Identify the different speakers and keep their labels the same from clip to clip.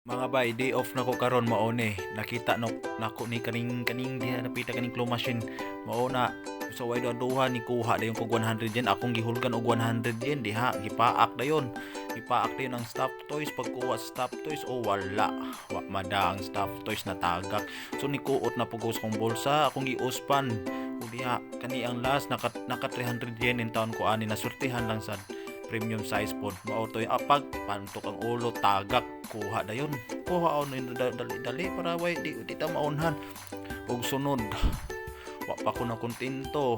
Speaker 1: Mga bay, day off na ko karon mao ni. Nakita no nako ni kaning diha napita kaning claw machine. Mao na so way duha ni kuha dayon kog 100 yen. Akong gihulgan og 100 yen diha. Gipaak dayon. Gipaak dayon ang stuffed toys. Pagkuha sa stuffed toys, oh wala. Wa mada ang stuffed toys na tagak. So ni kuot na pugos kong bulsa. Akong giuspan. O diha kani ang last naka 300 yen in taon ko ani nasurtihan lang sad premium size pod mao to yung apag pantok ang ulo tagak kuha dayon kuha on dali para way di ta maunhan og sunod wa pa ko na kontento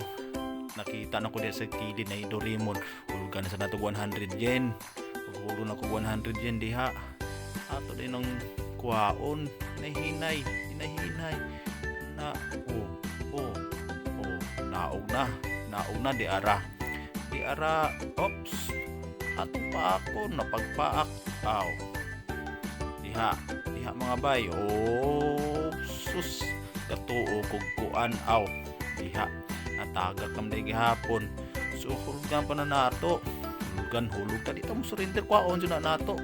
Speaker 1: nakita na ko diya sa kilid na Doraemon hulga na sa natog 100 yen hulo na ko 100 yen diha ato din ng kuhaon hinahinay na naog na di ara ops ato pa ako napagpaak aw diha mga bay oh sus katuo kog kuan aw diha natagak kam day gihapon so hulgan pa na nato hulog ta dito mo surrender kwaon jud na nato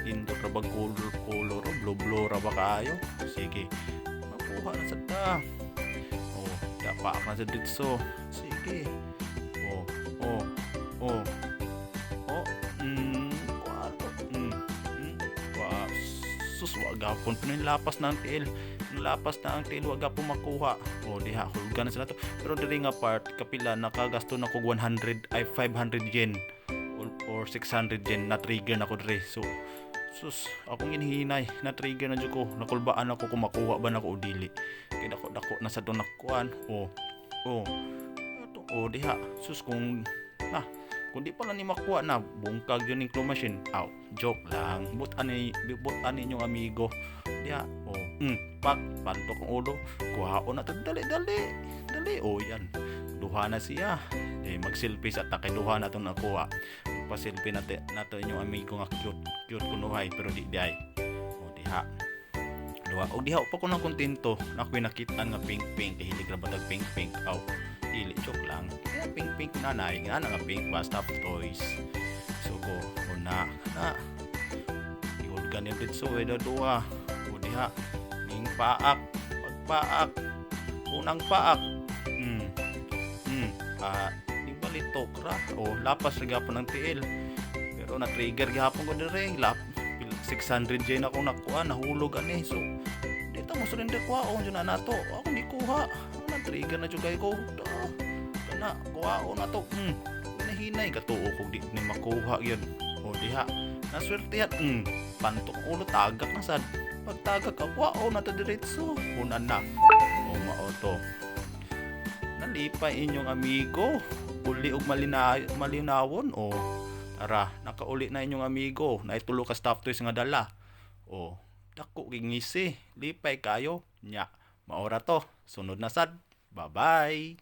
Speaker 1: indot ra bag color blue ra ba kaayo sige makuha na sad ta oh dapaak na sa ditso sige sus wagapon pa ng lapas na ang tiil wagapon makuha o diha hulga na sila to pero diri nga part kapila nakagasto na kog 100 ay 500 yen or 600 yen na trigger na ko diri so sus akong inhinay na trigger na jud ko nakulbaan ako kung makuha ba nako o dili kay dako na sa nakuan diha sus kung kung di pala ni makuha na bungkag yun yung claw machine joke lang but ani inyong amigo diya pantok ang ulo kuhaon na to dali yan duha na siya mag-selfie sa takay duha na itong nakuha pa-selfie na to inyong amigo nga cute kunuhay pero di ay diha duha diha pa ko ng kontento nako'y nakita nga pink kahilig na batag pink dili joke lang kaya pink nanay nga nga pink ba stuffed toys so ko una iulgan yung ditso duha o diha ning pagpaak unang paak di balitok ra lapas ra gyapon ng tiil pero na trigger gyapon ko dire 600 yen ako nakuha nahulog ani so dito mo surrender kwaon jud na nato ako di kuha na trigger na jud kay ko na kuhaon na to hinahinay katuo kog di ni makuha yun o diha naswertehan pantok ulo tagak na sad pagtagak ka kuhaon na to diretso unan na mao to nalipay inyong amigo uli og malinawon tara nakauli na inyong amigo na itulo ka stuffed toys nga dala dako gingisi lipay kayo nya maora to sunod na sad bye bye